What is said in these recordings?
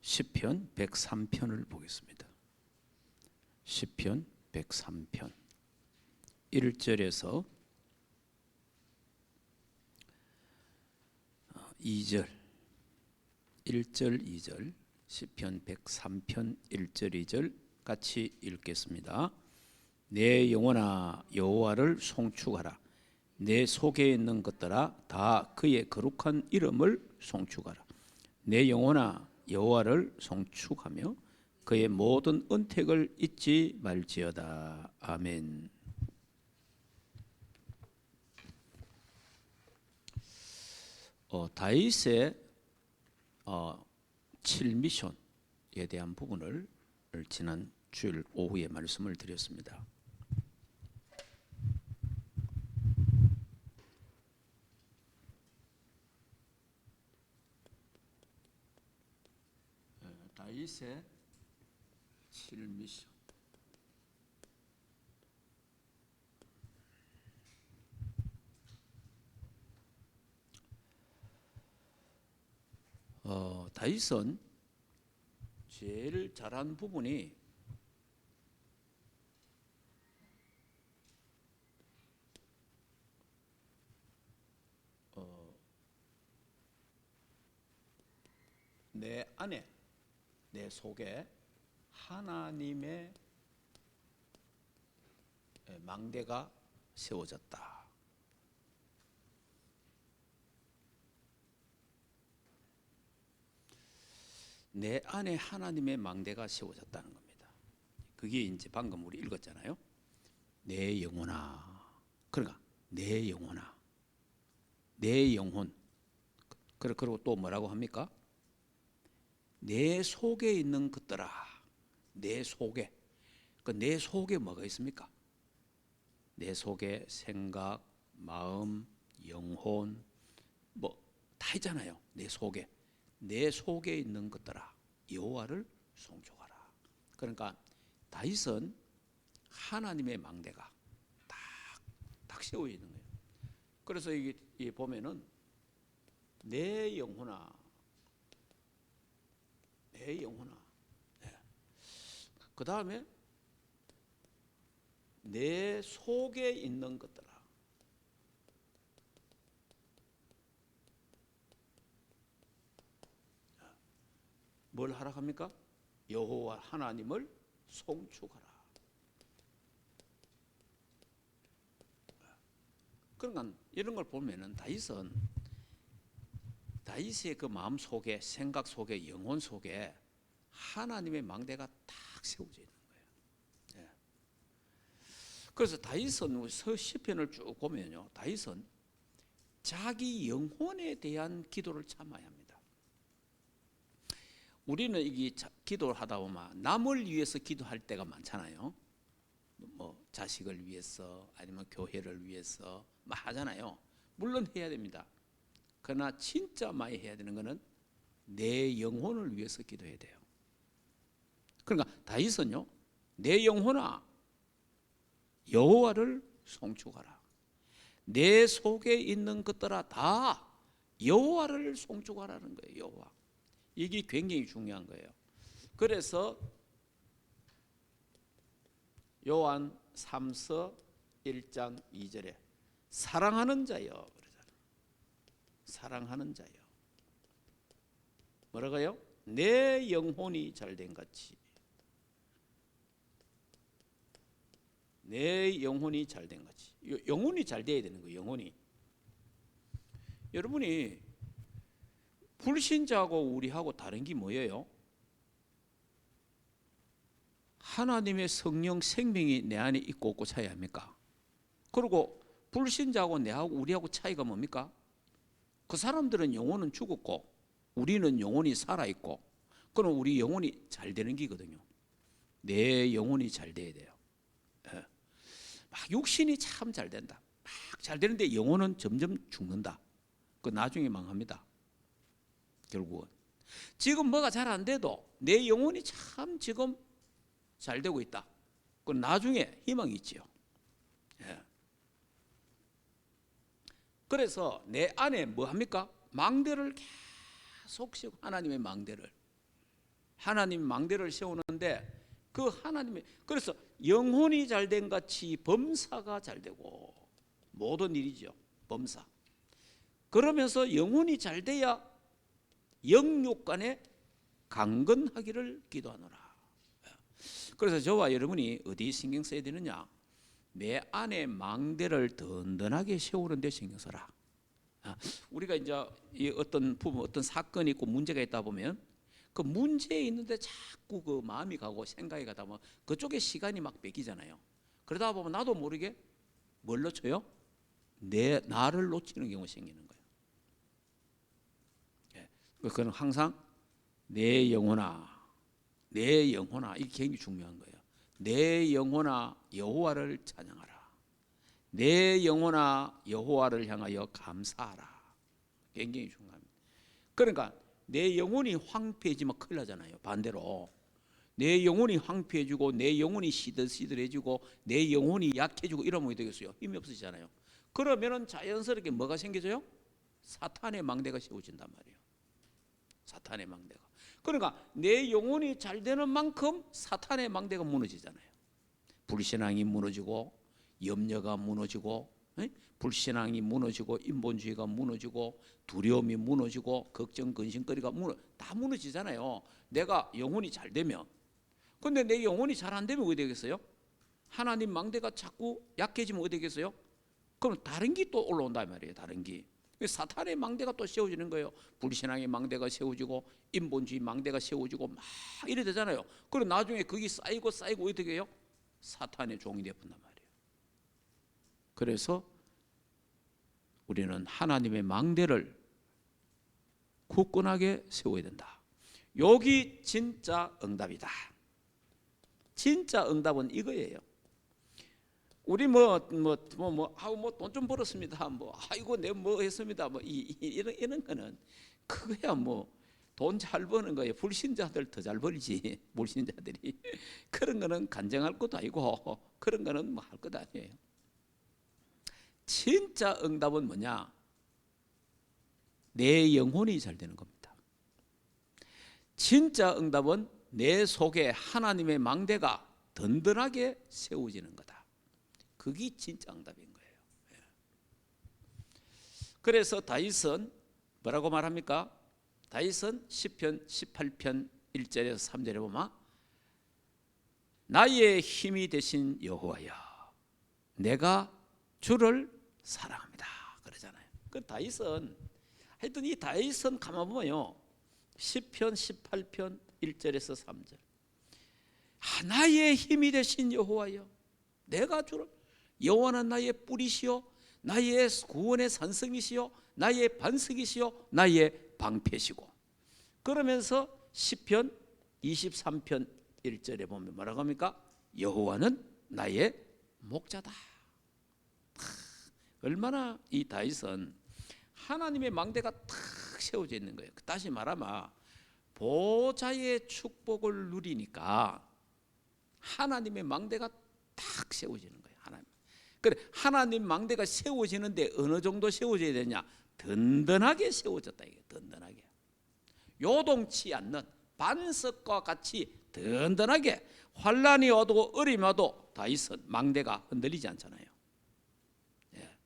시편 103편을 보겠습니다. 시편 103편 1절에서 2절 1절 2절 시편 103편 1절 2절 같이 읽겠습니다. 내 영혼아 여호와를 송축하라. 내 속에 있는 것들아 다 그의 거룩한 이름을 송축하라. 내 영혼아 여호와를 송축하며 그의 모든 은택을 잊지 말지어다. 아멘. 다윗의 7미션에 대한 부분을 지난 주일 오후에 말씀을 드렸습니다. 다윗의 7미션. 다윗은 제일 잘한 부분이 내 안에 내 속에 하나님의 망대가 세워졌다. 내 안에 하나님의 망대가 세워졌다는 겁니다. 그게 이제 방금 우리 읽었잖아요. 내 영혼아. 그러니까 내 영혼아. 내 영혼. 그리고 또 뭐라고 합니까? 내 속에 있는 것들아. 내 속에. 내 속에 뭐가 있습니까? 내 속에 생각, 마음, 영혼 뭐 다 있잖아요. 내 속에. 내 속에 있는 것들아 여호와를 송축하라. 그러니까 다윗은 하나님의 망대가 딱 세워 있는 거예요. 그래서 이게 보면은 내 영혼아, 내 영혼아. 네. 그 다음에 내 속에 있는 것들아. 뭘 하라 합니까? 여호와 하나님을 송축하라. 그러니까 이런 걸 보면은 다윗의 그 마음 속에, 생각 속에, 영혼 속에 하나님의 망대가 딱 세워져 있는 거예요. 예. 그래서 다윗은 시편을 쭉 보면요, 다윗은 자기 영혼에 대한 기도를 참아야 합니다. 우리는 이게 기도를 하다 보면 남을 위해서 기도할 때가 많잖아요. 뭐 자식을 위해서 아니면 교회를 위해서 막 하잖아요. 물론 해야 됩니다. 그러나 진짜 많이 해야 되는 것은 내 영혼을 위해서 기도해야 돼요. 그러니까 다윗은요, 내 영혼아 여호와를 송축하라. 내 속에 있는 것들아 다 여호와를 송축하라는 거예요. 여호와. 이게 굉장히 중요한 거예요. 그래서 요한 3서 1장 2절에 사랑하는 자여 그러잖아요. 사랑하는 자여. 뭐라고요? 내 영혼이 잘된 같이. 내 영혼이 잘된 같이. 영혼이 잘 돼야 되는 거예요. 영혼이. 여러분이 불신자하고 우리하고 다른 게 뭐예요? 하나님의 성령 생명이 내 안에 있고 없고 차이 아닙니까? 그리고 불신자하고 내하고 우리하고 차이가 뭡니까? 그 사람들은 영혼은 죽었고 우리는 영혼이 살아있고, 그럼 우리 영혼이 잘 되는 게거든요. 내 영혼이 잘 돼야 돼요. 막 육신이 참 잘 된다. 막 잘 되는데 영혼은 점점 죽는다. 그 나중에 망합니다. 결국은 지금 뭐가 잘 안 돼도 내 영혼이 참 지금 잘 되고 있다. 그 나중에 희망이 있지요. 예. 그래서 내 안에 뭐 합니까? 망대를 계속 씌우고, 하나님의 망대를. 하나님 망대를 세우는데 그 하나님의, 그래서 영혼이 잘된 같이 범사가 잘되고, 모든 일이죠, 범사. 그러면서 영혼이 잘돼야 영육 간에 강건하기를 기도하노라. 그래서 저와 여러분이 어디 신경 써야 되느냐? 내 안에 망대를 든든하게 세우는 데 신경 써라. 우리가 이제 어떤 부분, 어떤 사건이 있고 문제가 있다 보면 그 문제에 있는데 자꾸 그 마음이 가고 생각이 가다 보면 그쪽에 시간이 막 뺏기잖아요. 그러다 보면 나도 모르게 뭘 놓쳐요? 나를 놓치는 경우가 생기는 거예요. 그건 항상 내 영혼아, 내 영혼아, 이게 굉장히 중요한 거예요. 내 영혼아 여호와를 찬양하라. 내 영혼아 여호와를 향하여 감사하라. 굉장히 중요합니다. 그러니까 내 영혼이 황폐해지면 큰일 나잖아요. 반대로 내 영혼이 황폐해지고 내 영혼이 시들시들해지고 내 영혼이 약해지고 이러면 어떻게 되겠어요? 힘이 없어지잖아요. 그러면은 자연스럽게 뭐가 생겨져요? 사탄의 망대가 세워진단 말이에요. 사탄의 망대가. 그러니까 내 영혼이 잘 되는 만큼 사탄의 망대가 무너지잖아요. 불신앙이 무너지고, 염려가 무너지고, 불신앙이 무너지고, 인본주의가 무너지고, 두려움이 무너지고, 걱정, 근심거리가 다 무너지잖아요. 내가 영혼이 잘 되면. 근데 내 영혼이 잘 안 되면 어떻게 되겠어요? 하나님 망대가 자꾸 약해지면 어떻게 되겠어요? 그럼 다른 게 또 올라온단 말이에요. 다른 게. 사탄의 망대가 또 세워지는 거예요. 불신앙의 망대가 세워지고, 인본주의 망대가 세워지고 막 이래 되잖아요. 그리고 나중에 그게 쌓이고 어떻게 해요? 사탄의 종이 되어본단 말이에요. 그래서 우리는 하나님의 망대를 굳건하게 세워야 된다. 여기 진짜 응답이다. 진짜 응답은 이거예요. 우리 돈 좀 벌었습니다. 아이고 내 뭐 했습니다. 이런 거는 그거야 돈 잘 버는 거예요. 불신자들 더 잘 벌지. 불신자들이 그런 거는 간증할 것도 아니고 그런 거는 할 것도 아니에요. 진짜 응답은 뭐냐? 내 영혼이 잘 되는 겁니다. 진짜 응답은 내 속에 하나님의 망대가 든든하게 세워지는 거다. 그게 진짜 응답인 거예요. 그래서 다윗은 뭐라고 말합니까? 다윗은 시편 18편 1절에서 3절에 보면 나의 힘이 되신 여호와여 내가 주를 사랑합니다 그러잖아요. 그 다윗은 하여튼 이 다윗은 가만 보면요 시편 18편 1절에서 3절 나의 힘이 되신 여호와여 내가 주를 여호와는 나의 뿌리시요 나의 구원의 산성이시요 나의 반석이시요 나의 방패시고 그러면서 시편 23편 1절에 보면 뭐라고 합니까? 여호와는 나의 목자다. 얼마나 이 다윗은 하나님의 망대가 탁 세워져 있는 거예요. 다시 말하면 보좌의 축복을 누리니까 하나님의 망대가 탁 세워지는 거예요. 그래 하나님 망대가 세워지는데 어느 정도 세워져야 되냐? 든든하게 세워졌다 이게 든든하게. 요동치 않는 반석과 같이 든든하게 환란이 와도 어림이 와도 다윗은 망대가 흔들리지 않잖아요. 예.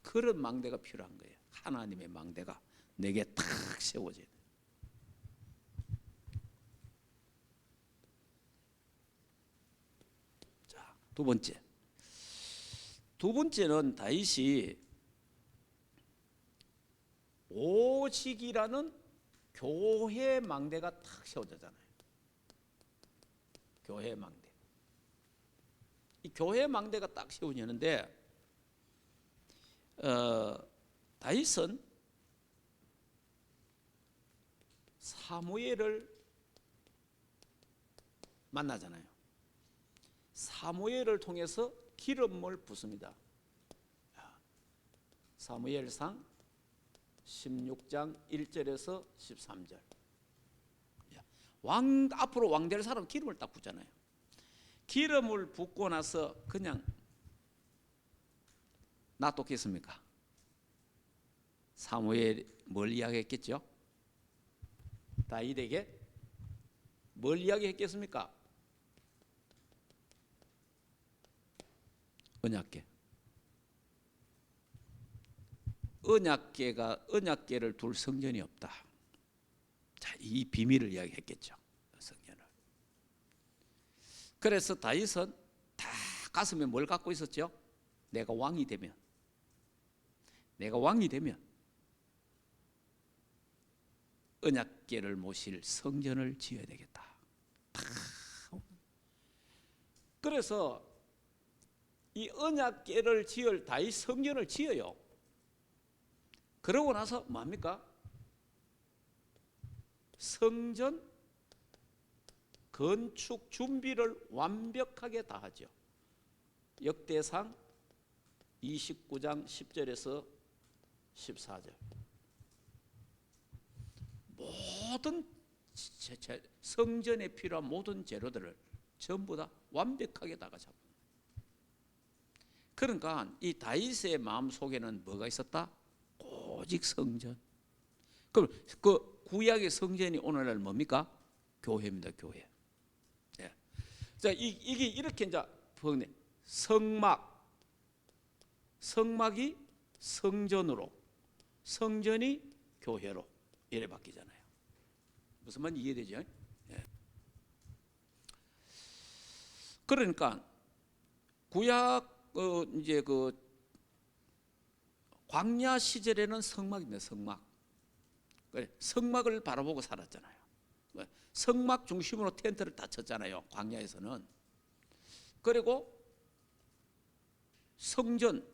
그런 망대가 필요한 거예요. 하나님의 망대가 내게 탁 세워져야 돼요. 자, 두 번째는 다윗이 오직이라는 교회 망대가 탁 세워졌잖아요. 교회 망대. 이 교회 망대가 딱 세워지는데 다윗은 사무엘을 만나잖아요. 사무엘을 통해서 기름을 붓습니다. 사무엘상 16장 1절에서 13절. 앞으로 왕 될 사람 기름을 딱 붓잖아요. 기름을 붓고 나서 그냥 놔뒀겠습니까? 사무엘 뭘 이야기했겠죠? 다윗에게 뭘 이야기했겠습니까? 언약궤. 언약궤를 둘 성전이 없다. 자, 이 비밀을 이야기했겠죠. 성전을. 그래서 다윗은 다 가슴에 뭘 갖고 있었죠? 내가 왕이 되면 언약궤를 모실 성전을 지어야 되겠다. 그래서 이 언약궤를 지을 다윗 성전을 지어요. 그러고 나서 뭡니까? 성전 건축 준비를 완벽하게 다 하죠. 역대상 29장 10절에서 14절. 모든 성전에 필요한 모든 재료들을 전부 다 완벽하게 다 가져. 그러니까 이 다윗의 마음 속에는 뭐가 있었다? 오직 성전. 그럼 그 구약의 성전이 오늘날 뭡니까? 교회입니다. 교회. 예. 자, 이게 이렇게 이제 성막이 성전으로, 성전이 교회로 이래 바뀌잖아요. 무슨 말인지 이해되죠? 예. 그러니까 구약 이제 그 광야 시절에는 성막입니다. 성막. 성막을 바라보고 살았잖아요. 성막 중심으로 텐트를 다 쳤잖아요. 광야에서는. 그리고 성전,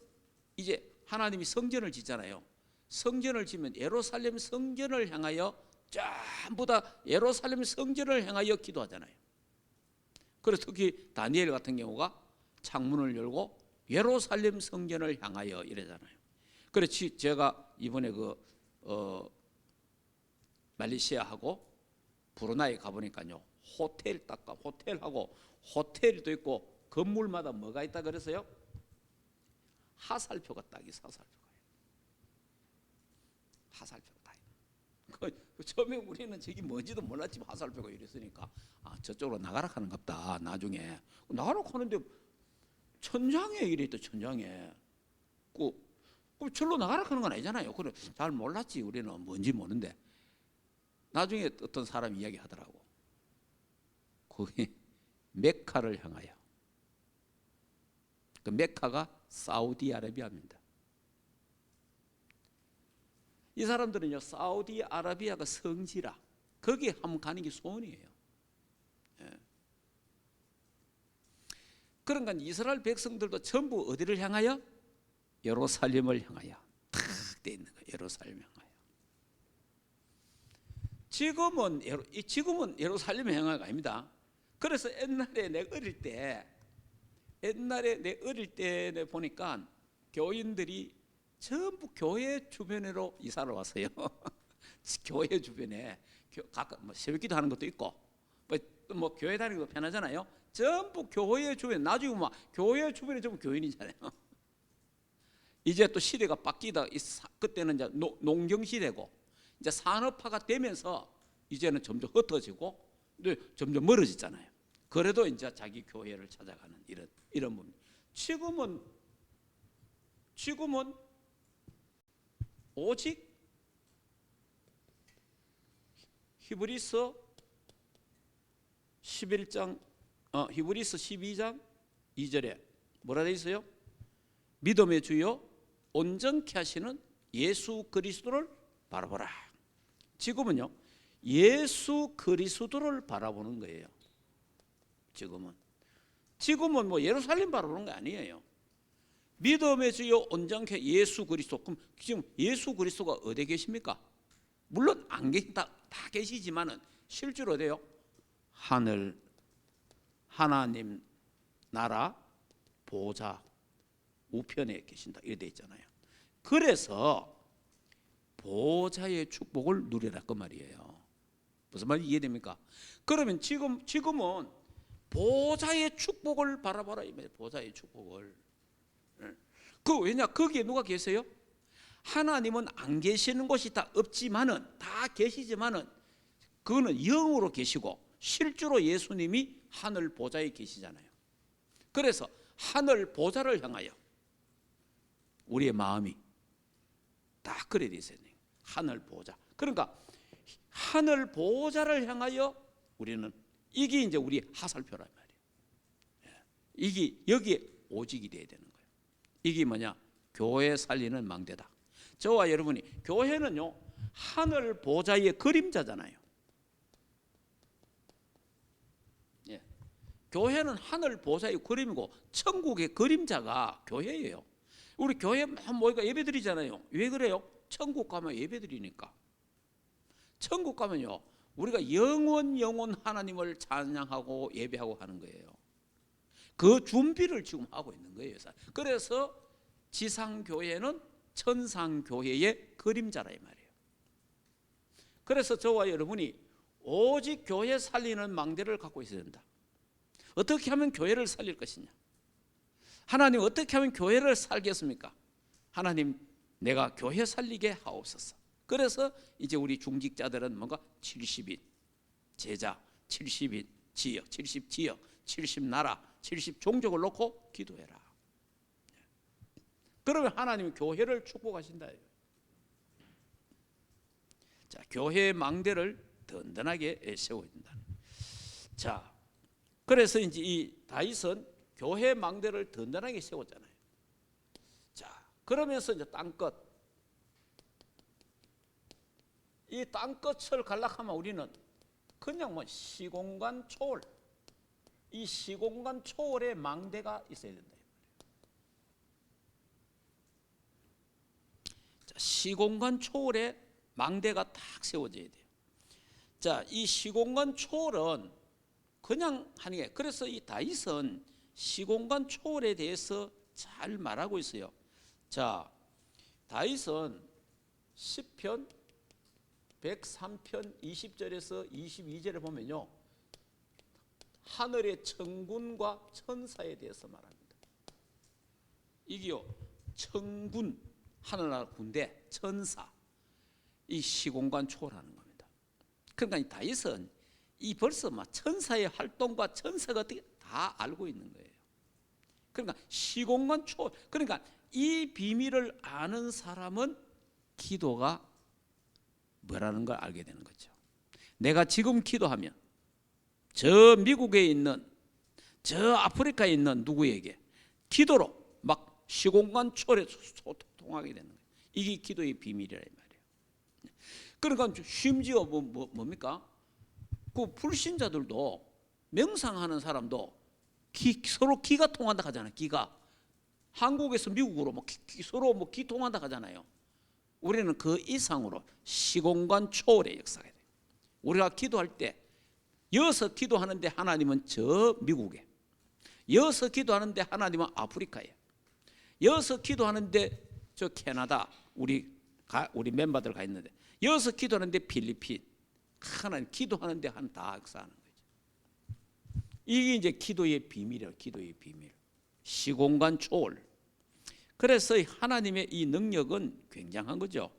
이제 하나님이 성전을 짓잖아요. 성전을 지면 예루살렘 성전을 향하여 전부 다 예루살렘 성전을 향하여 기도하잖아요. 그래서 특히 다니엘 같은 경우가 창문을 열고 예루살렘 성전을 향하여 이러잖아요. 그래서 제가 이번에 말레이시아하고 브루나이 가보니까요, 호텔하고 호텔도 있고 건물마다 뭐가 있다 그랬어요? 하살표가 딱 있어. 하살표가 다 있어. 처음에 우리는 저기 뭔지도 몰랐지, 하살표가 이랬으니까 저쪽으로 나가라 하는갑다. 나중에 나가라 하는데 천장에 이래 있다. 천장에. 그럼 절로 나가라 하는 건 아니잖아요. 그래 잘 몰랐지. 우리는 뭔지 모르는데 나중에 어떤 사람이 이야기하더라고. 거기 메카를 향하여. 그 메카가 사우디아라비아입니다. 이 사람들은요, 사우디아라비아가 성지라 거기에 한번 가는 게 소원이에요. 예. 그러니까 이스라엘 백성들도 전부 어디를 향하여? 예루살렘을 향하여 탁 돼 있는 거예요. 예루살렘을 향하여. 지금은 예루살렘을 향하여가 아닙니다. 그래서 옛날에 내 어릴 때 보니까 교인들이 전부 교회 주변으로 이사를 왔어요. 교회 주변에 새벽기도 하는 것도 있고 뭐 교회 다니는 것도 편하잖아요. 전부 교회 주변, 나중에 막 교회 주변에 전부 교인이잖아요. 이제 또 시대가 바뀌다. 그때는 이제 농경 시대고 이제 산업화가 되면서 이제는 점점 흩어지고 점점 멀어졌잖아요. 그래도 이제 자기 교회를 찾아가는 이런 부분. 지금은 오직 히브리서 12장 2절에 뭐라 되어 있어요? 믿음의 주요 온전케 하시는 예수 그리스도를 바라보라. 지금은요, 예수 그리스도를 바라보는 거예요. 지금은 뭐 예루살렘 바라보는 거 아니에요. 믿음의 주요 온전케 예수 그리스도. 그럼 지금 예수 그리스도가 어디에 계십니까? 물론 안 계신다, 다 계시지만은 실제로 어디요? 하늘, 하나님 나라 보좌 우편에 계신다 이렇게 돼 있잖아요. 그래서 보좌의 축복을 누리라 그 말이에요. 무슨 말인지 이해됩니까? 그러면 지금은 보좌의 축복을 바라봐라 이 말이에요. 보좌의 축복을. 왜냐? 거기에 누가 계세요? 하나님은 안 계시는 곳이 다 없지만은, 다 계시지만은 그거는 영으로 계시고 실제로 예수님이 하늘 보좌에 계시잖아요. 그래서 하늘 보좌를 향하여 우리의 마음이 딱 그래 돼 있어요. 하늘 보좌. 그러니까 하늘 보좌를 향하여 우리는, 이게 이제 우리 하살표란 말이에요. 이게 여기에 오직이 돼야 되는 거예요. 이게 뭐냐? 교회 살리는 망대다. 저와 여러분이, 교회는요 하늘 보좌의 그림자잖아요. 예. 교회는 하늘 보좌의 그림이고 천국의 그림자가 교회예요. 우리 교회 모이가 예배드리잖아요. 왜 그래요? 천국 가면 예배드리니까. 천국 가면요 우리가 영원 하나님을 찬양하고 예배하고 하는 거예요. 그 준비를 지금 하고 있는 거예요. 그래서 지상교회는 천상교회의 그림자라 이 말이에요. 그래서 저와 여러분이 오직 교회 살리는 망대를 갖고 있어야 된다. 어떻게 하면 교회를 살릴 것이냐? 하나님 어떻게 하면 교회를 살겠습니까? 하나님 내가 교회 살리게 하옵소서. 그래서 이제 우리 중직자들은 뭔가 70인 제자, 70인 지역, 70지역, 70나라, 70종족을 놓고 기도해라. 그러면 하나님이 교회를 축복하신다. 자, 교회의 망대를 든든하게 세워야 된다. 자, 그래서 이제 이 다윗은 교회 망대를 든든하게 세웠잖아요. 자, 그러면서 이제 땅끝, 이 땅끝을 갈락하면 우리는 그냥 뭐 시공간 초월, 이 시공간 초월의 망대가 있어야 된다. 자, 시공간 초월의 망대가 딱 세워져야 돼요. 자, 이 시공간 초월은 그냥 하는 게, 그래서 이 다윗은 시공간 초월에 대해서 잘 말하고 있어요. 자, 다윗은 시편 103편 20절에서 22절에 보면요 하늘의 천군과 천사에 대해서 말합니다. 이게요 천군, 하늘나라 군대, 천사, 이 시공간 초월하는 겁니다. 그러니까 이 다윗은 이 벌써 막 천사의 활동과 천사가 어떻게 다 알고 있는 거예요. 그러니까 시공간 초월, 그러니까 이 비밀을 아는 사람은 기도가 뭐라는 걸 알게 되는 거죠. 내가 지금 기도하면 저 미국에 있는, 저 아프리카에 있는 누구에게 기도로 막 시공간 초월에 소통하게 되는 거예요. 이게 기도의 비밀이라 이 말이에요. 그러니까 심지어 뭡니까? 그 불신자들도, 명상하는 사람도 서로 기가 통한다 하잖아요. 기가 한국에서 미국으로 서로 기 통한다 하잖아요. 우리는 그 이상으로 시공간 초월의 역사가 돼요. 우리가 기도할 때 여기서 기도하는데 하나님은 저 미국에, 여기서 기도하는데 하나님은 아프리카에, 여기서 기도하는데 저 캐나다 우리 멤버들 가 있는데, 여기서 기도하는데 필리핀, 하나님 기도하는데 한 다 역사하는 거죠. 이게 이제 기도의 비밀이에요. 기도의 비밀, 시공간 초월. 그래서 하나님의 이 능력은 굉장한 거죠.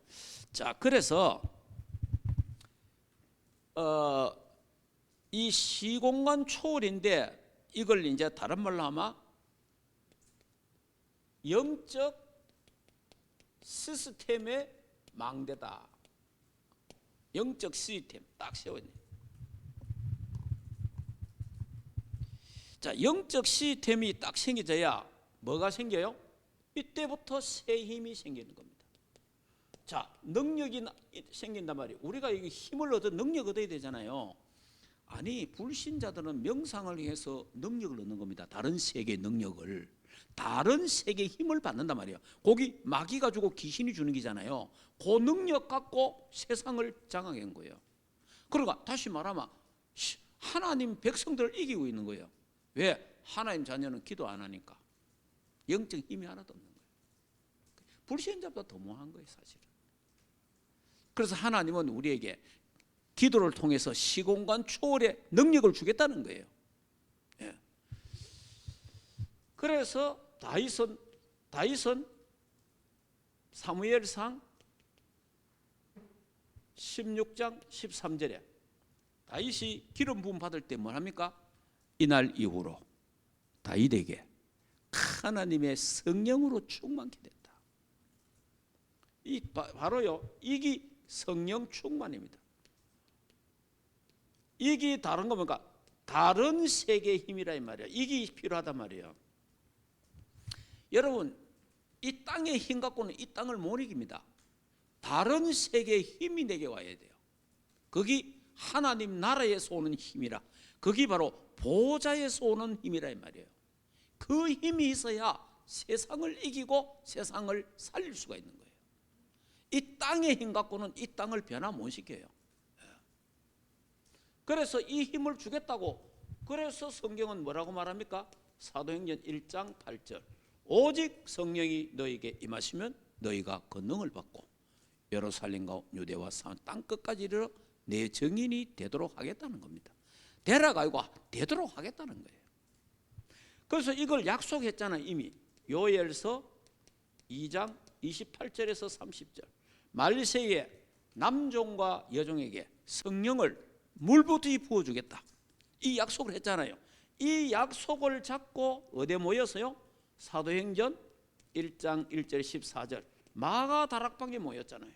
자, 그래서 이 시공간 초월인데 이걸 이제 다른 말로 하면 영적 시스템의 망대다. 영적 시스템 딱 세워있네. 자, 영적 시스템이 딱 생겨져야 뭐가 생겨요? 이때부터 새 힘이 생기는 겁니다. 자, 능력이 생긴단 말이에요. 우리가 이게 힘을 얻어 능력 얻어야 되잖아요. 아니, 불신자들은 명상을 해서 능력을 얻는 겁니다. 다른 세계의 능력을, 다른 세계의 힘을 받는단 말이에요. 거기 마귀가 주고 귀신이 주는 게잖아요. 그 능력 갖고 세상을 장악한 거예요. 그러니까 다시 말하면 하나님 백성들을 이기고 있는 거예요. 왜? 하나님 자녀는 기도 안 하니까. 영적 힘이 하나도 없는 거예요. 불신자보다 더 못한 거예요, 사실은. 그래서 하나님은 우리에게 기도를 통해서 시공간 초월의 능력을 주겠다는 거예요. 예. 그래서 다윗은 사무엘상 16장 13절에 다윗이 기름 부음 받을 때 뭘 합니까? 이날 이후로 다윗에게 하나님의 성령으로 충만케 됐다. 이 바로요, 이게 성령 충만입니다. 이게 다른 거 뭔가 다른 세계의 힘이라 이 말이야. 이게 필요하단 말이에요. 여러분, 이 땅의 힘 갖고는 이 땅을 못 이깁니다. 다른 세계의 힘이 내게 와야 돼요. 거기 하나님 나라에서 오는 힘이라, 그게 바로 보좌에서 오는 힘이라 이 말이에요. 그 힘이 있어야 세상을 이기고 세상을 살릴 수가 있는 거예요. 이 땅의 힘 갖고는 이 땅을 변화 못 시켜요. 그래서 이 힘을 주겠다고, 그래서 성경은 뭐라고 말합니까? 사도행전 1장 8절, 오직 성령이 너에게 임하시면 너희가 그 능을 받고 예루살렘과 유대와 사마리아 땅 끝까지 이르러 내 증인이 되도록 하겠다는 겁니다. 되라가 아니고 되도록 하겠다는 거예요. 그래서 이걸 약속했잖아요. 이미 요엘서 2장 28절에서 30절, 말세에 남종과 여종에게 성령을 물부터 부어주겠다, 이 약속을 했잖아요. 이 약속을 잡고 어디에 모여서요? 사도행전 1장 1절 14절 마가 다락방에 모였잖아요.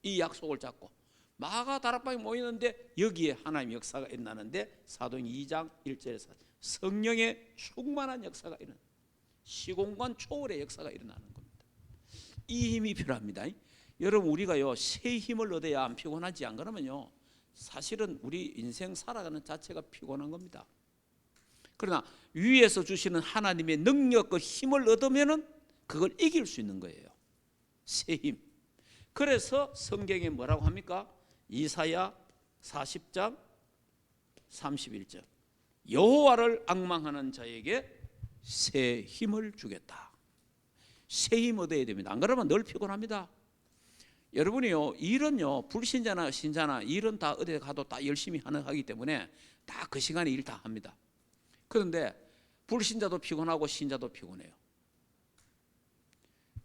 이 약속을 잡고 마가 다락방에 모이는데 여기에 하나님의 역사가 일어나는데, 사도행전 2장 1절에서 성령의 충만한 역사가 일어나, 시공간 초월의 역사가 일어나는 겁니다. 이 힘이 필요합니다. 여러분, 우리가요 새 힘을 얻어야 안 피곤하지. 안 그러면요 사실은 우리 인생 살아가는 자체가 피곤한 겁니다. 그러나 위에서 주시는 하나님의 능력과 힘을 얻으면은 그걸 이길 수 있는 거예요. 새 힘. 그래서 성경에 뭐라고 합니까? 이사야 40장 31절, 여호와를 앙망하는 자에게 새 힘을 주겠다. 새 힘 얻어야 됩니다. 안 그러면 늘 피곤합니다. 여러분이요, 일은요, 불신자나 신자나 일은 다 어디 가도 다 열심히 하기 때문에 다 그 시간에 일 다 합니다. 그런데 불신자도 피곤하고 신자도 피곤해요.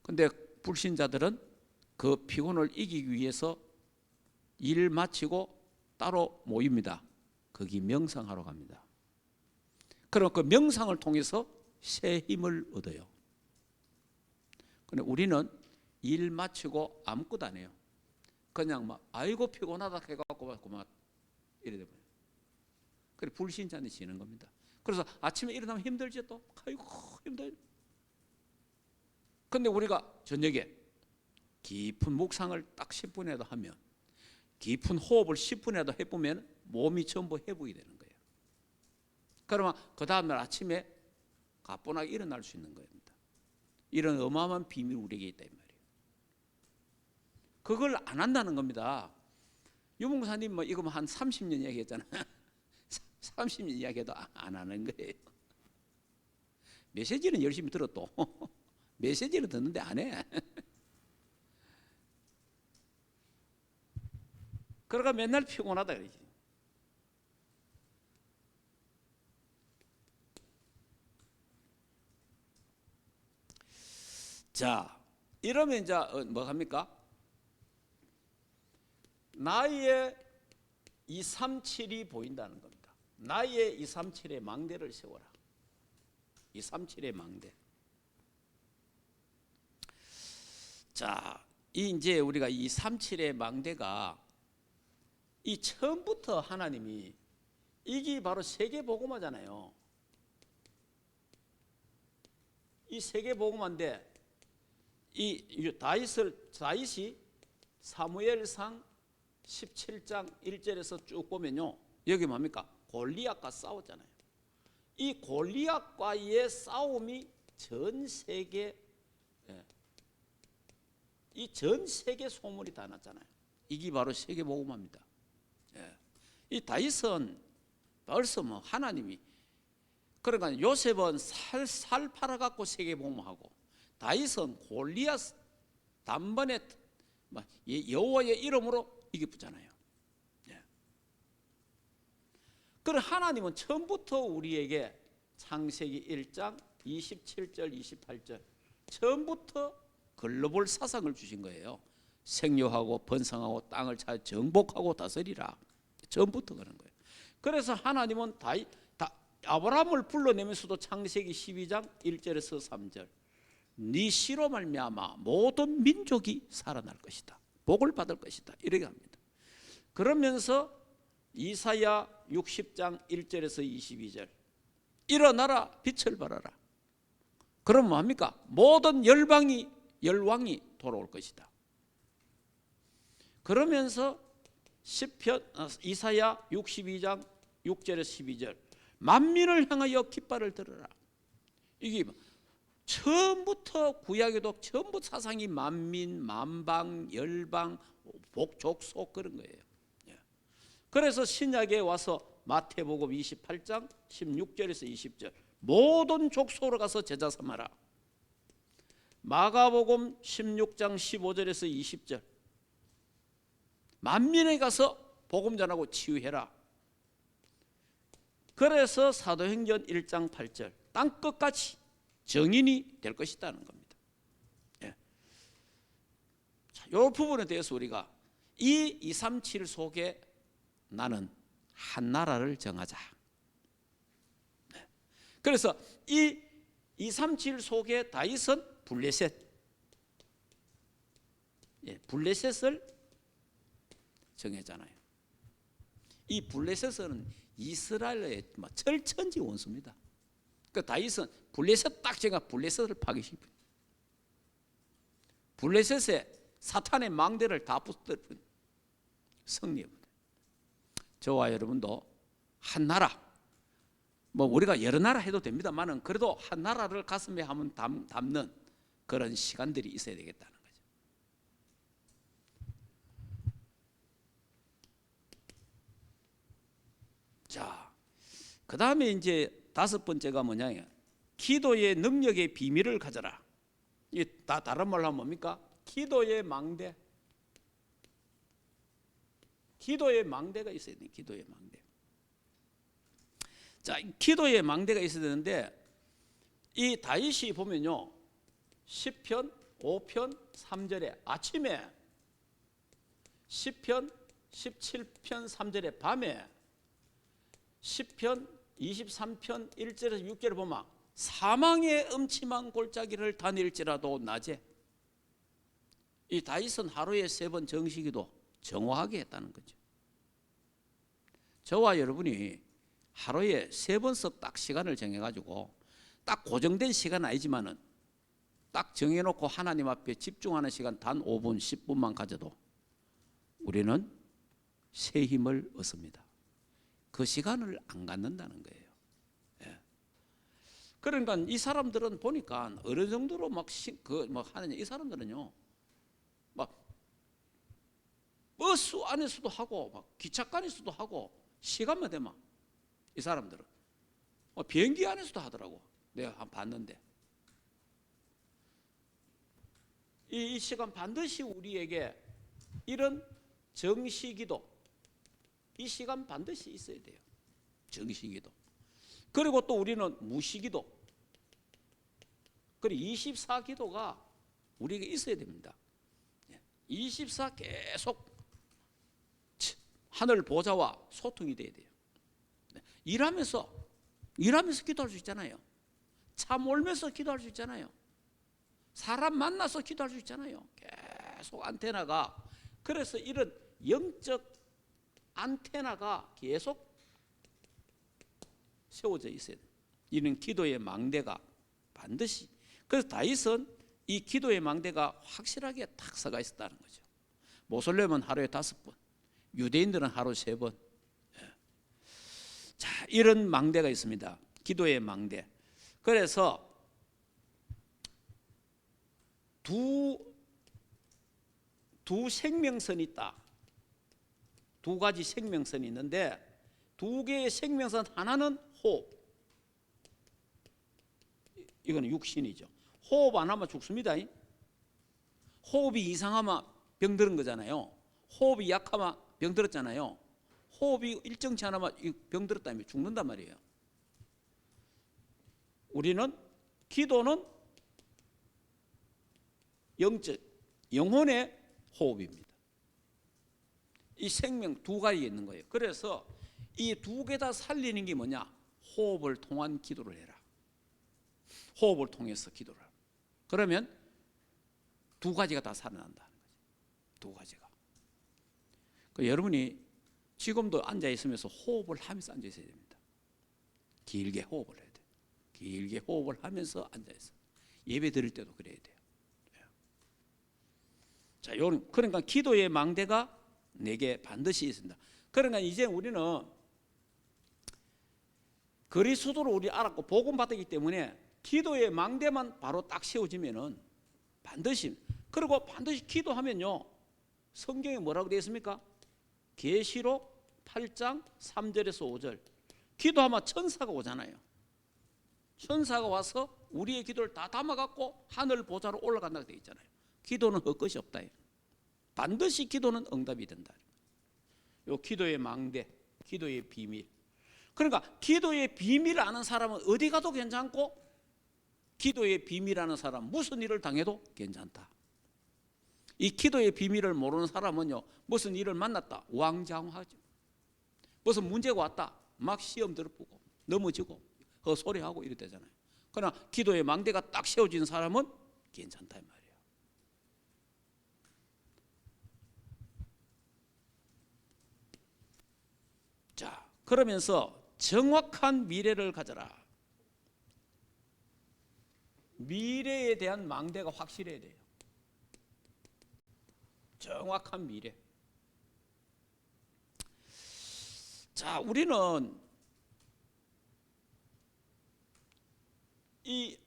근데 불신자들은 그 피곤을 이기기 위해서 일 마치고 따로 모입니다. 거기 명상하러 갑니다. 그럼 그 명상을 통해서 새 힘을 얻어요. 근데 우리는 일 마치고 아무것도 안 해요. 그냥 막 아이고 피곤하다 해갖고 막 이래 돼버려요. 그래 불신자는 지는 겁니다. 그래서 아침에 일어나면 힘들지 또. 아이고 힘들. 근데 우리가 저녁에 깊은 묵상을 딱 10분에도 하면, 깊은 호흡을 10분에도 해보면 몸이 전부 회복이 되는 거예요. 그러면 그 다음날 아침에 가뿐하게 일어날 수 있는 겁니다. 이런 어마어마한 비밀이 우리에게 있다 이 말이에요. 그걸 안 한다는 겁니다. 유목사님 뭐 이거 한 30년 이야기했잖아요. 30년 이야기해도 안 하는 거예요. 메시지는 열심히 들었도 메시지는 듣는데 안 해. 그러니까 맨날 피곤하다 그러지. 자, 이러면 이제 뭐 합니까? 나의 237이 보인다는 겁니다. 나의 237의 망대를 세워라. 237의 망대. 자, 이제 우리가 237의 망대가 이 처음부터 하나님이, 이게 바로 세계복음화잖아요. 이 세계복음화인데, 이 다윗이 사무엘상 17장 1절에서 쭉 보면요, 여기 뭡니까? 골리앗과 싸웠잖아요. 이 골리앗과의 싸움이 전 세계, 이 전 세계 소문이 다 났잖아요. 이게 바로 세계복음화입니다. 이 다윗은 벌써 뭐 하나님이, 그러니까 요셉은 살 팔아갖고 세계복음화하고, 다윗은 골리앗 단번에 여호와의 이름으로 이겼잖아요. 그럼 하나님은 처음부터 우리에게 창세기 1장 27절 28절 처음부터 글로벌 사상을 주신 거예요. 생육하고 번성하고 땅을 잘 정복하고 다스리라. 처음부터 그런 거예요. 그래서 하나님은 아브라함을 불러내면서도 창세기 12장 1절에서 3절 네 씨로 말미암아 모든 민족이 살아날 것이다. 복을 받을 것이다. 이렇게 합니다. 그러면서 이사야 60장 1절에서 22절 일어나라 빛을 발하라. 그럼 뭐합니까? 모든 열왕이 돌아올 것이다. 그러면서 이사야 62장 6절에서 12절 만민을 향하여 깃발을 들어라. 이게 처음부터 구약에도 전부 사상이 만민, 만방, 열방, 복족속 그런 거예요. 그래서 신약에 와서 마태복음 28장 16절에서 20절 모든 족속으로 가서 제자 삼아라. 마가복음 16장 15절에서 20절 만민에 가서 복음 전하고 치유해라. 그래서 사도행전 1장 8절 땅 끝까지 정인이 될 것이라는 겁니다. 예. 자, 이 부분에 대해서 우리가 이 237 속에 나는 한 나라를 정하자. 네. 그래서 이 237 속에 다윗은 블레셋, 블레셋을 정했잖아요. 이 블레셋은 이스라엘의 철천지 원수입니다. 그 다윗은 블레셋 딱 제가 블레셋을 파괴시킨 블레셋에 사탄의 망대를 다 부숴버린 승리입니다. 저와 여러분도 한 나라, 우리가 여러 나라 해도 됩니다만은 그래도 한 나라를 가슴에 한번 담는 그런 시간들이 있어야 되겠다는 거죠. 자, 그 다음에 이제 다섯 번째가 뭐냐? 기도의 능력의 비밀을 가져라. 이게 다 다른 말로 하면 뭡니까? 기도의 망대. 기도의 망대가 있어야 돼요. 기도의 망대. 자, 기도의 망대가 있어야 되는데 이 다윗이 보면요, 시편 5편 3절에 아침에, 시편 17편 3절에 밤에, 시편 23편 1절에서 6절을 보면 사망의 음침한 골짜기를 다닐지라도 낮에, 이 다윗은 하루에 3번 정식기도 정확하게 했다는 거죠. 저와 여러분이 하루에 3번씩 딱 시간을 정해가지고 딱 고정된 시간은 아니지만은 딱 정해놓고 하나님 앞에 집중하는 시간 단 5분 10분만 가져도 우리는 새 힘을 얻습니다. 그 시간을 안 갖는다는 거예요. 예. 그러니까 이 사람들은 보니까 어느 정도로 하느냐, 이 사람들은요 막 버스 안에서도 하고 막 기차간에서도 하고 시간만 되면 이 사람들은 비행기 안에서도 하더라고. 내가 한번 봤는데 이 시간 반드시 우리에게 이런 정시기도, 이 시간 반드시 있어야 돼요. 정시기도. 그리고 또 우리는 무시기도, 그리고 24기도가 우리에게 있어야 됩니다. 24 계속 하늘 보좌와 소통이 돼야 돼요. 일하면서 기도할 수 있잖아요. 차 몰면서 기도할 수 있잖아요. 사람 만나서 기도할 수 있잖아요. 계속 안테나가, 그래서 이런 영적 안테나가 계속 세워져 있어야 돼요. 이는 기도의 망대가 반드시. 그래서 다윗은 이 기도의 망대가 확실하게 탁 서가 있었다는 거죠. 모슬렘은 하루에 5번, 유대인들은 하루 3번. 자, 이런 망대가 있습니다. 기도의 망대. 그래서 두 생명선이 있다. 2가지 생명선이 있는데 2개의 생명선, 하나는 호흡. 이거는 육신이죠. 호흡 안 하면 죽습니다. 호흡이 이상하면 병들은 거잖아요. 호흡이 약하면 병들었잖아요. 호흡이 일정치 않으면 병들었다면 죽는단 말이에요. 우리는 기도는 영적, 영혼의 호흡입니다. 이 생명 두 가지 있는 거예요. 그래서 이 두 개 다 살리는 게 뭐냐? 호흡을 통한 기도를 해라. 호흡을 통해서 기도를 하라. 그러면 두 가지가 다 살아난다는 거죠. 두 가지가. 여러분이 지금도 앉아 있으면서 호흡을 하면서 앉아 있어야 됩니다. 길게 호흡을 해야 돼요. 길게 호흡을 하면서 앉아 있어. 예배 드릴 때도 그래야 돼요. 자, 그러니까 기도의 망대가 내게 반드시 있습니다. 그러니까 이제 우리는 그리스도를 우리 알았고 복음 받았기 때문에 기도의 망대만 바로 딱 세워지면은 반드시, 그리고 반드시 기도하면요, 성경에 뭐라고 되어 있습니까? 계시록 8장 3절에서 5절. 기도하면 천사가 오잖아요. 천사가 와서 우리의 기도를 다 담아갖고 하늘 보좌로 올라간다고 되어 있잖아요. 기도는 헛것이 없다. 반드시 기도는 응답이 된다. 요 기도의 망대, 기도의 비밀. 그러니까 기도의 비밀을 아는 사람은 어디 가도 괜찮고, 기도의 비밀 아는 사람 무슨 일을 당해도 괜찮다. 이 기도의 비밀을 모르는 사람은요, 무슨 일을 만났다 우왕좌왕하죠. 무슨 문제가 왔다 막 시험 들어보고 넘어지고 헛소리하고 이랬대잖아요. 그러나 기도의 망대가 딱 세워진 사람은 괜찮다 이 말이에요. 자, 그러면서 정확한 미래를 가져라. 미래에 대한 망대가 확실해야 돼요. 정확한 미래. 자, 우리는 이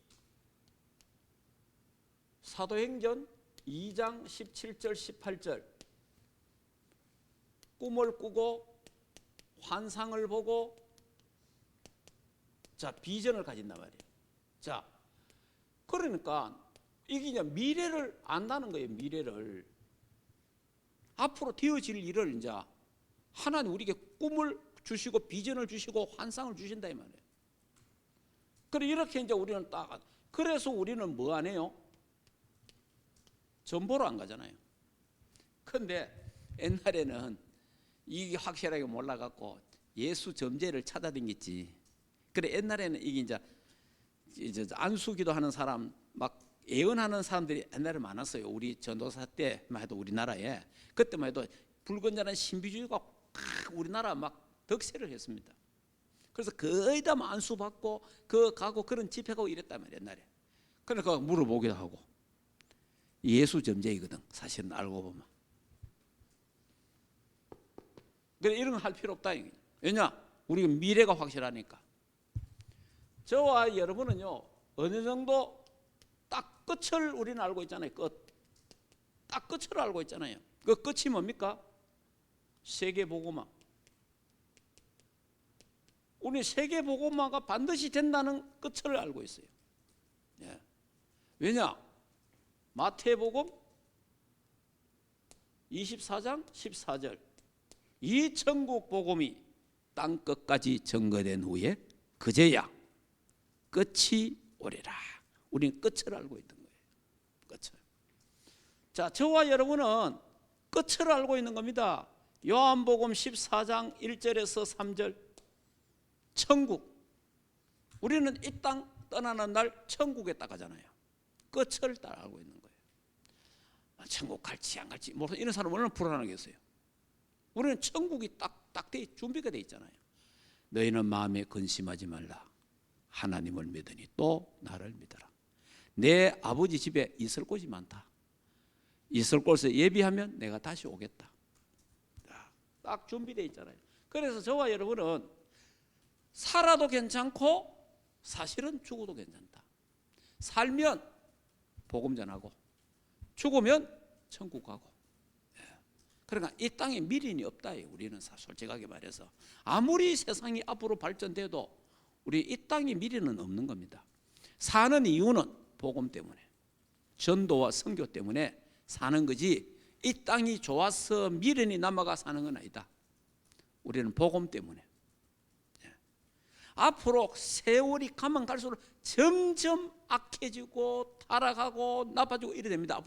사도행전 2장 17절 18절 꿈을 꾸고 환상을 보고 자 비전을 가진단 말이에요. 자, 그러니까 이게 이제 미래를 안다는 거예요. 미래를 앞으로 되어질 일을 이제 하나님 우리에게 꿈을 주시고 비전을 주시고 환상을 주신다 이 말이에요. 그래 이렇게 이제 우리는 딱 그래서 우리는 뭐 안 해요? 전보로 안 가잖아요. 근데 옛날에는 이게 확실하게 몰라갖고 예수 점제를 찾아다녔지. 그래 옛날에는 이게 이제 안수기도 하는 사람 막 예언하는 사람들이 옛날에 많았어요. 우리 전도사 때만 해도 우리나라에 그때만 해도 불건전한 신비주의가 우리나라 막 득세를 했습니다. 그래서 거의 다 안수받고 가고 그런 집회가고 이랬단 말이에요. 옛날에. 그러니까 물어보기도 하고 예수 점제이거든 사실은 알고 보면. 그래 이런 거 할 필요 없다. 왜냐? 우리가 미래가 확실하니까. 저와 여러분은요 어느 정도 딱 끝을 우리는 알고 있잖아요. 딱 끝을 알고 있잖아요. 그 끝이 뭡니까? 세계복음화. 우리 세계복음화가 반드시 된다는 끝을 알고 있어요. 예. 왜냐? 마태복음 24장 14절 이 천국 복음이 땅 끝까지 증거된 후에 그제야 끝이 오리라. 우리는 끝을 알고 있는 거예요. 끝을. 자, 저와 여러분은 끝을 알고 있는 겁니다. 요한복음 14장 1절에서 3절 천국. 우리는 이 땅 떠나는 날 천국에 딱 가잖아요. 끝을 딱 알고 있는 거예요. 천국 갈지 안 갈지 모르는 이런 사람은 얼마나 불안하겠어요. 우리는 천국이 딱 준비가 돼 있잖아요. 너희는 마음에 근심하지 말라. 하나님을 믿으니 또 나를 믿어라. 내 아버지 집에 있을 곳이 많다. 있을 곳에 예비하면 내가 다시 오겠다. 딱 준비되어 있잖아요. 그래서 저와 여러분은 살아도 괜찮고 사실은 죽어도 괜찮다. 살면 복음 전하고 죽으면 천국 가고. 그러니까 이 땅에 미련이 없다. 우리는 솔직하게 말해서 아무리 세상이 앞으로 발전돼도 우리 이 땅에 미련은 없는 겁니다. 사는 이유는 복음 때문에 전도와 선교 때문에 사는 거지 이 땅이 좋아서 미련이 남아가 사는 건 아니다. 우리는 복음 때문에. 앞으로 세월이 가면 갈수록 점점 악해지고 타락하고 나빠지고 이래 됩니다.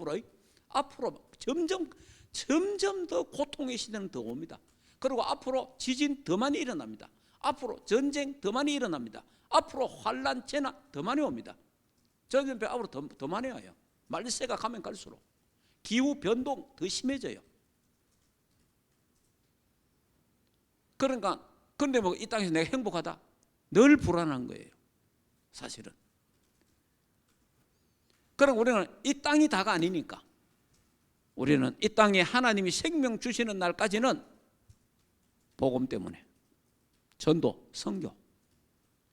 앞으로 점점 점점 더 고통의 시대는 더 옵니다. 그리고 앞으로 지진 더 많이 일어납니다. 앞으로 전쟁 더 많이 일어납니다. 앞으로 환란, 재난 더 많이 옵니다. 전염병 앞으로 더 많이 와요. 말세가 가면 갈수록 기후 변동 더 심해져요. 그러니까 근데 뭐 이 땅에서 내가 행복하다? 늘 불안한 거예요. 사실은. 그럼 우리는 이 땅이 다가 아니니까 우리는 이 땅에 하나님이 생명 주시는 날까지는 복음 때문에 전도, 선교,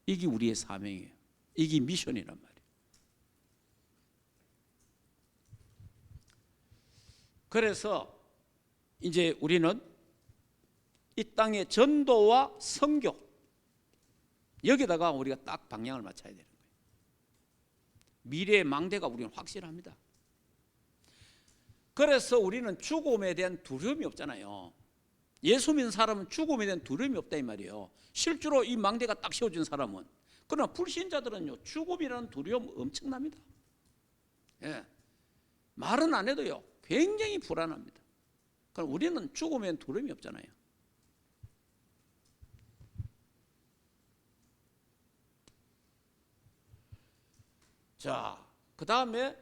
이게 우리의 사명이에요. 이게 미션이란 말이에요. 그래서 이제 우리는 이 땅의 전도와 선교, 여기다가 우리가 딱 방향을 맞춰야 되는 거예요. 미래의 망대가 우리는 확실합니다. 그래서 우리는 죽음에 대한 두려움이 없잖아요. 예수 믿는 사람은 죽음에 대한 두려움이 없다 이 말이에요. 실제로 이 망대가 딱 씌워진 사람은. 그러나 불신자들은요, 죽음이라는 두려움 엄청납니다. 예. 말은 안 해도요, 굉장히 불안합니다. 그럼 우리는 죽음에 대한 두려움이 없잖아요. 자, 그 다음에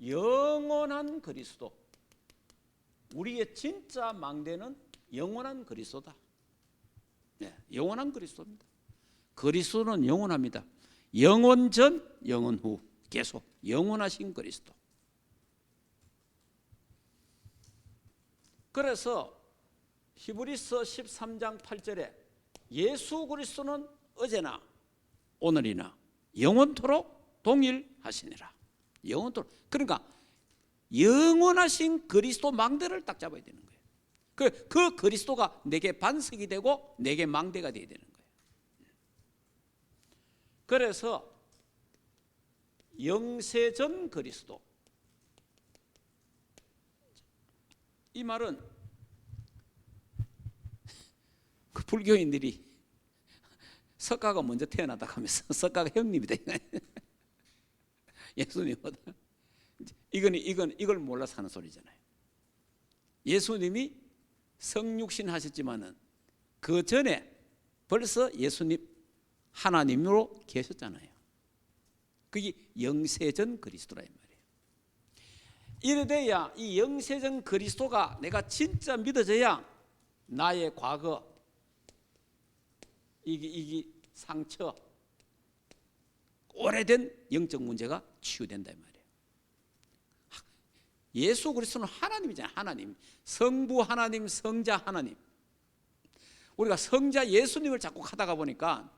영원한 그리스도. 우리의 진짜 망대는 영원한 그리스도다. 네, 영원한 그리스도입니다. 그리스도는 영원합니다. 영원 전, 영원 후 계속 영원하신 그리스도. 그래서 히브리서 13장 8절에 예수 그리스도는 어제나 오늘이나 영원토록 동일하시니라. 영원토록. 그러니까 영원하신 그리스도 망대를 딱 잡아야 되는 거예요. 그 그리스도가 내게 반석이 되고 내게 망대가 되어야 되는 거예요. 그래서 영세전 그리스도, 이 말은 그 불교인들이 석가가 먼저 태어났다 하면서 석가가 형님이다. 예수님보다. 이걸 몰라서 하는 소리잖아요. 예수님이 성육신 하셨지만은 그 전에 벌써 예수님 하나님으로 계셨잖아요. 그게 영세전 그리스도라 이 말이에요. 이래 돼야 이 영세전 그리스도가 내가 진짜 믿어져야 나의 과거, 이게 상처, 오래된 영적 문제가 치유된다 이 말이에요. 예수 그리스도는 하나님이잖아요. 하나님, 성부 하나님, 성자 하나님. 우리가 성자 예수님을 자꾸 하다가 보니까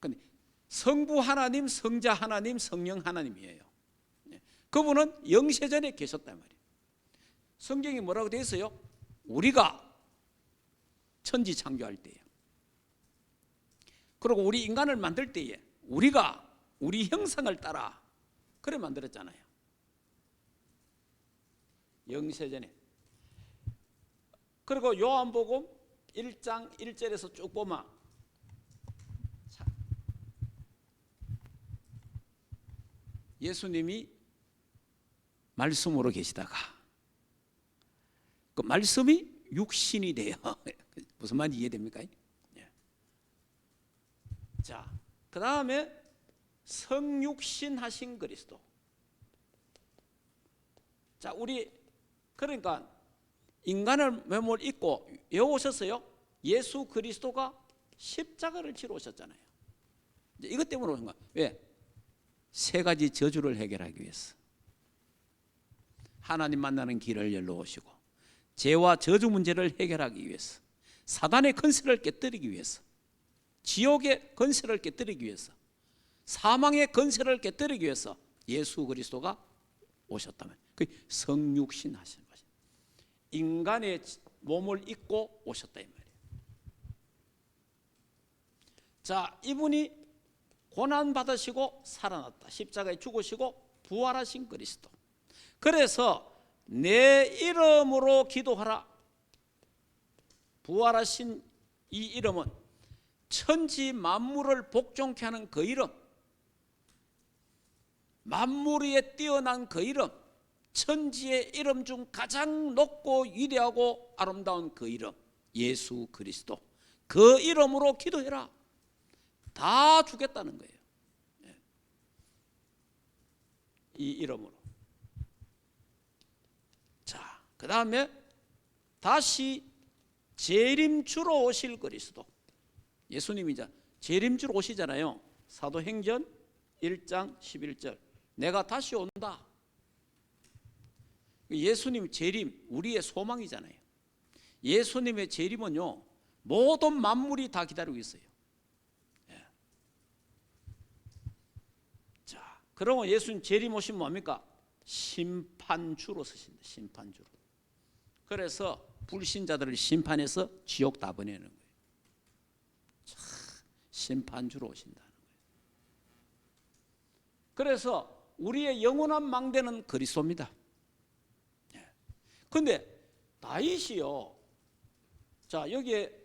근데 성부 하나님, 성자 하나님, 성령 하나님이에요. 그분은 영세전에 계셨단 말이에요. 성경이 뭐라고 되어 있어요? 우리가 천지 창조할 때에, 그리고 우리 인간을 만들 때에 우리가 우리 형상을 따라 그래 만들었잖아요. 영세전에. 그리고 요한복음 1장 1절에서 쭉 보면 예수님이 말씀으로 계시다가 그 말씀이 육신이 돼요. 무슨 말인지 이해됩니까? 자, 그 다음에 성육신 하신 그리스도. 자, 우리 그러니까 인간을 외모를 입고 왜 오셨어요? 예수 그리스도가 십자가를 치러 오셨잖아요. 이것 때문에 오신 거야. 왜? 세 가지 저주를 해결하기 위해서. 하나님 만나는 길을 열러 오시고, 죄와 저주 문제를 해결하기 위해서, 사단의 건세를 깨뜨리기 위해서, 지옥의 건세를 깨뜨리기 위해서, 사망의 건세를 깨뜨리기 위해서 예수 그리스도가 오셨다면 그 성육신 하신 것이 인간의 몸을 입고 오셨다 이 말이에요. 자, 이분이 고난 받으시고 살아났다. 십자가에 죽으시고 부활하신 그리스도. 그래서 내 이름으로 기도하라. 부활하신 이 이름은 천지 만물을 복종케 하는 그 이름, 만물 위에 뛰어난 그 이름, 천지의 이름 중 가장 높고 위대하고 아름다운 그 이름, 예수 그리스도, 그 이름으로 기도해라. 다 주겠다는 거예요. 이 이름으로. 자, 그 다음에 다시 재림주로 오실 그리스도. 예수님이 이제 재림주로 오시잖아요. 사도행전 1장 11절. 내가 다시 온다. 예수님 재림, 우리의 소망이잖아요. 예수님의 재림은요, 모든 만물이 다 기다리고 있어요. 자, 그러면 예수님 재림 오시면 뭡니까? 심판주로 서신다. 심판주로. 그래서 불신자들을 심판해서 지옥 다 보내는 거예요. 자, 심판주로 오신다는 거예요. 그래서 우리의 영원한 망대는 그리스도입니다. 그런데 다윗이요, 자 여기에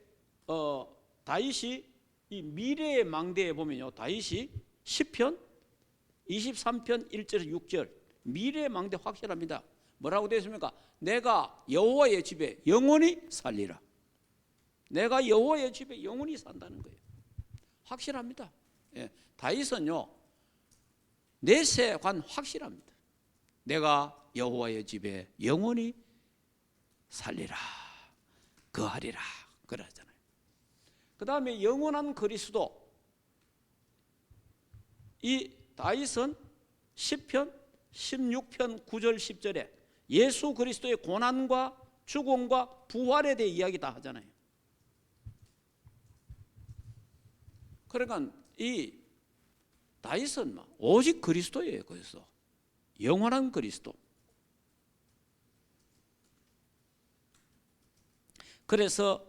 다윗이 이 미래의 망대에 보면요, 다윗이 시편 23편 1절에서 6절 미래의 망대 확실합니다. 뭐라고 되어 있습니까? 내가 여호와의 집에 영원히 살리라. 내가 여호와의 집에 영원히 산다는 거예요. 확실합니다. 예, 다윗은요 내세관 확실합니다. 내가 여호와의 집에 영원히 살리라, 거하리라 그러잖아요. 그 다음에 영원한 그리스도, 이 다윗은 시편 16편 9절 10절에 예수 그리스도의 고난과 죽음과 부활에 대해 이야기 다 하잖아요. 그러니까 이 다윗은 오직 그리스도예요. 그래서 영원한 그리스도. 그래서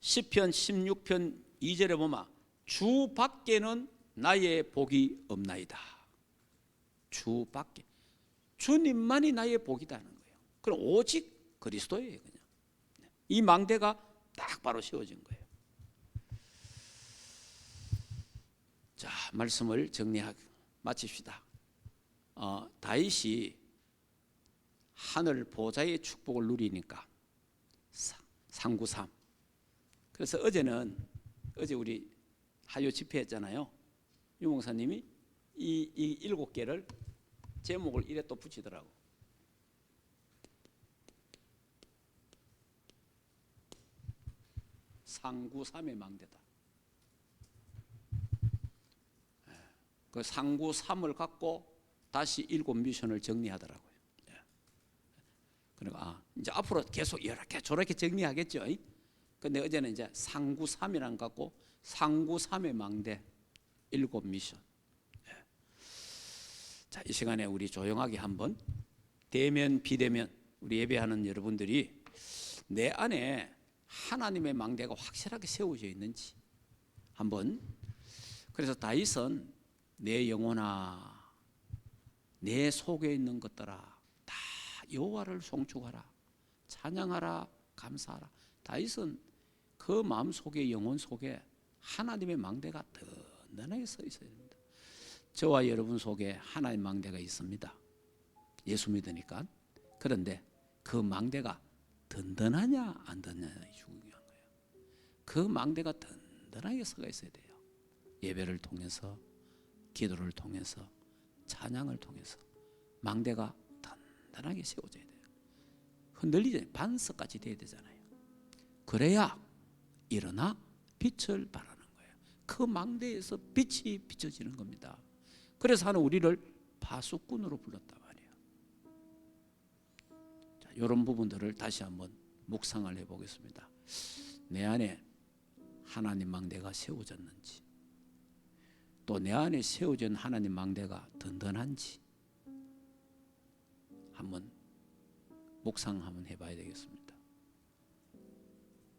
시편 16편 2절에 보면 주 밖에는 나의 복이 없나이다. 주 밖에, 주님만이 나의 복이다는 거예요. 그럼 오직 그리스도예요. 그냥 이 망대가 딱 바로 세워진 거예요. 자, 말씀을 마칩시다. 다윗이 하늘 보좌의 축복을 누리니까 상구삼. 그래서 어제 우리 하요 집회했잖아요. 유 목사님이 이 7개를 제목을 이래 또 붙이더라고. 상구삼의 망대다. 그 상구삼을 갖고 다시 7 미션을 정리하더라고요. 그러니까 이제 앞으로 계속 이렇게 저렇게 정리하겠죠. 근데 어제는 이제 상구삼이란 거 갖고 상구삼의 망대 7 미션. 자, 이 시간에 우리 조용하게 한번 대면 비대면 우리 예배하는 여러분들이 내 안에 하나님의 망대가 확실하게 세워져 있는지 한번. 그래서 다윗은 내 영혼아 내 속에 있는 것들아 다 여호와를 송축하라, 찬양하라, 감사하라. 다윗은 그 마음 속에, 영혼 속에 하나님의 망대가 든든하게 서 있어야 됩니다. 저와 여러분 속에 하나님의 망대가 있습니다. 예수 믿으니까. 그런데 그 망대가 든든하냐 안 든든하냐 중요한 거예요. 그 망대가 든든하게 서가 있어야 돼요. 예배를 통해서, 기도를 통해서, 찬양을 통해서 망대가 단단하게 세워져야 돼요. 흔들리지 반석까지 돼야 되잖아요. 그래야 일어나 빛을 발하는 거예요. 그 망대에서 빛이 비춰지는 겁니다. 그래서 하는 우리를 파수꾼으로 불렀단 말이에요. 자, 이런 부분들을 다시 한번 묵상을 해보겠습니다. 내 안에 하나님 망대가 세워졌는지, 또 내 안에 세워진 하나님 망대가 든든한지 한번 묵상 한번 해봐야 되겠습니다.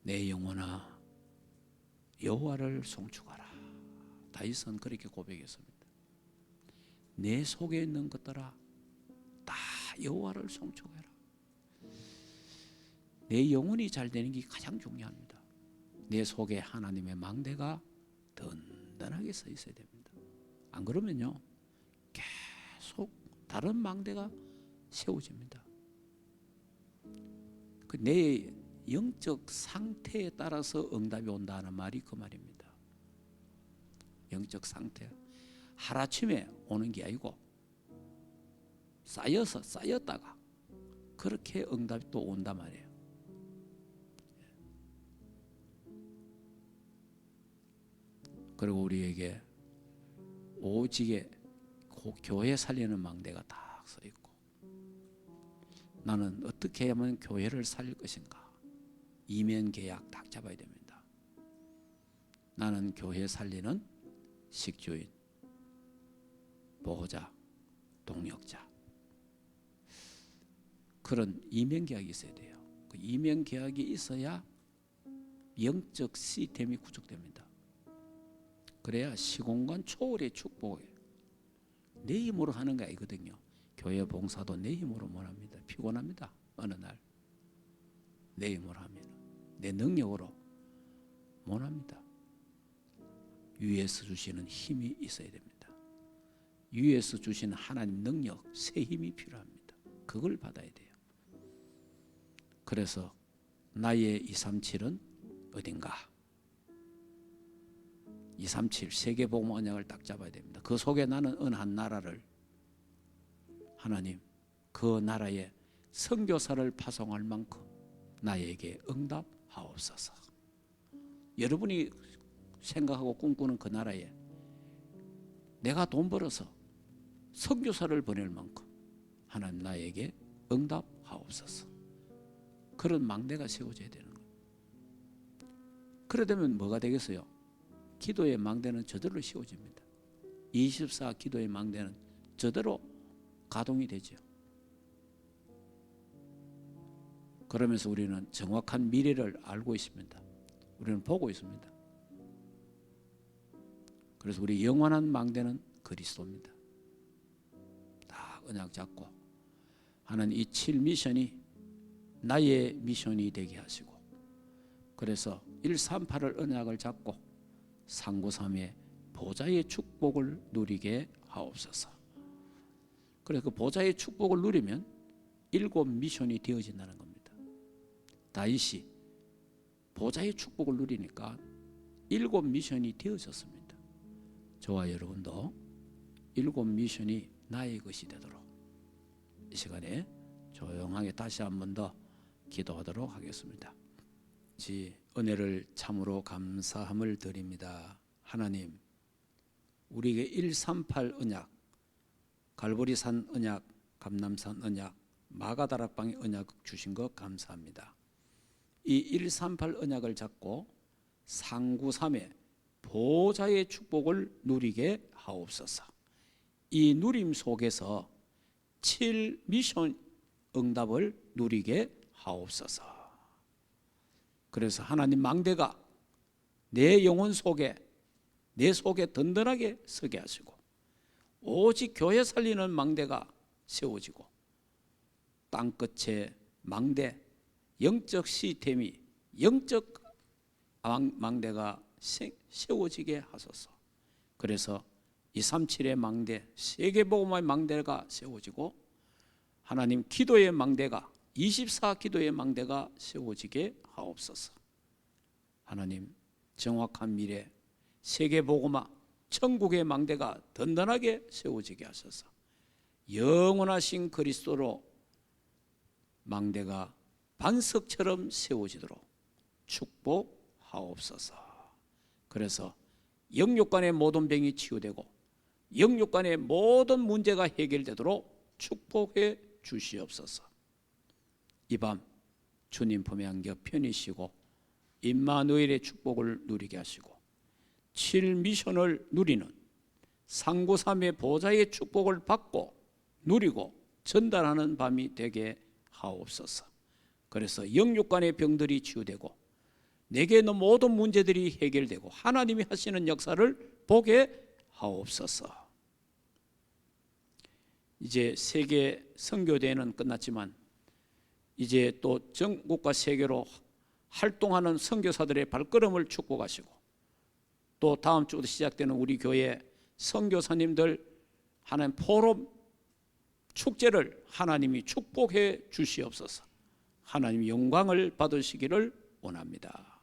내 영혼아 여호와를 송축하라. 다윗은 그렇게 고백했습니다. 내 속에 있는 것들아 다 여호와를 송축해라. 내 영혼이 잘 되는 게 가장 중요합니다. 내 속에 하나님의 망대가 든든하게 서 있어야 됩니다. 안 그러면요 계속 다른 망대가 세워집니다. 내 영적 상태에 따라서 응답이 온다는 말이 그 말입니다. 영적 상태. 하루아침에 오는 게 아니고 쌓였다가 그렇게 응답이 또 온단 말이에요. 그리고 우리에게 오직에 교회 살리는 망대가 딱 서 있고, 나는 어떻게 하면 교회를 살릴 것인가? 이면 계약 딱 잡아야 됩니다. 나는 교회 살리는 식주인, 보호자, 동역자, 그런 이면 계약이 있어야 돼요. 그 이면 계약이 있어야 영적 시스템이 구축됩니다. 그래야 시공간 초월의 축복에 내 힘으로 하는 게 아니거든요. 교회 봉사도 내 힘으로 못 합니다. 피곤합니다. 어느 날 내 힘으로 하면, 내 능력으로 못 합니다. 위에서 주시는 힘이 있어야 됩니다. 위에서 주시는 하나님 능력, 새 힘이 필요합니다. 그걸 받아야 돼요. 그래서 나의 237은 어딘가? 237 세계복음 언약을 딱 잡아야 됩니다. 그 속에 나는 어느 한 나라를, 하나님 그 나라에 선교사를 파송할 만큼 나에게 응답하옵소서. 여러분이 생각하고 꿈꾸는 그 나라에 내가 돈 벌어서 선교사를 보낼 만큼 하나님 나에게 응답하옵소서. 그런 망대가 세워져야 되는 거예요. 그러려면 뭐가 되겠어요? 기도의 망대는 저절로 씌워집니다. 24 기도의 망대는 저대로 가동이 되죠. 그러면서 우리는 정확한 미래를 알고 있습니다. 우리는 보고 있습니다. 그래서 우리 영원한 망대는 그리스도입니다. 다 언약 잡고 하는 이 7미션이 나의 미션이 되게 하시고, 그래서 138을 언약을 잡고 393의 보좌의 축복을 누리게 하옵소서. 그래서 그 보좌의 축복을 누리면 7미션이 되어진다는 겁니다. 다윗이 보좌의 축복을 누리니까 7미션이 되어졌습니다. 저와 여러분도 7미션이 나의 것이 되도록 이 시간에 조용하게 다시 한 번 더 기도하도록 하겠습니다. 은혜를 참으로 감사함을 드립니다. 하나님, 우리에게 138 언약, 갈보리산 언약, 감남산 언약, 마가다락방의 언약 주신 것 감사합니다. 이 138 언약을 잡고 393의 보좌의 축복을 누리게 하옵소서. 이 누림 속에서 7미션 응답을 누리게 하옵소서. 그래서 하나님 망대가 내 영혼 속에, 내 속에 든든하게 서게 하시고, 오직 교회 살리는 망대가 세워지고, 땅끝에 망대, 영적 시스템이, 영적 망대가 세워지게 하소서. 그래서 237의 망대, 세계복음의 망대가 세워지고, 하나님 기도의 망대가, 24 기도의 망대가 세워지게 하옵소서. 하나님 정확한 미래, 세계복음화, 천국의 망대가 든든하게 세워지게 하소서. 영원하신 그리스도로 망대가 반석처럼 세워지도록 축복하옵소서. 그래서 영육간의 모든 병이 치유되고 영육간의 모든 문제가 해결되도록 축복해 주시옵소서. 이 밤 주님 품에 안겨 편히 쉬고 임마누엘의 축복을 누리게 하시고 7미션을 누리는 393의 보좌의 축복을 받고 누리고 전달하는 밤이 되게 하옵소서. 그래서 영육간의 병들이 치유되고 내게 있는 모든 문제들이 해결되고 하나님이 하시는 역사를 보게 하옵소서. 이제 세계 선교대회는 끝났지만 이제 또 전국과 세계로 활동하는 선교사들의 발걸음을 축복하시고, 또 다음 주부터 시작되는 우리 교회 선교사님들 하나님 포럼 축제를 하나님이 축복해 주시옵소서. 하나님 영광을 받으시기를 원합니다.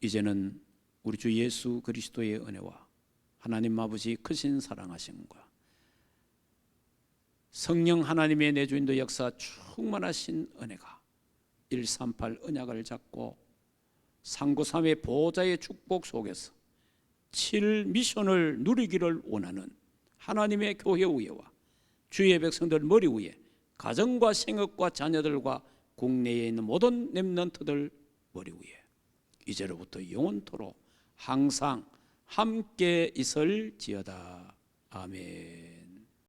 이제는 우리 주 예수 그리스도의 은혜와 하나님 아버지 크신 사랑하심과 성령 하나님의 내주인도 역사 충만하신 은혜가 138 언약을 잡고 상고삼의 보호자의 축복 속에서 7 미션을 누리기를 원하는 하나님의 교회 위에와 주의 백성들 머리 위에 가정과 생업과 자녀들과 국내에 있는 모든 렘넌트들 머리 위에 이제로부터 영원토록 항상 함께 있을지어다. 아멘.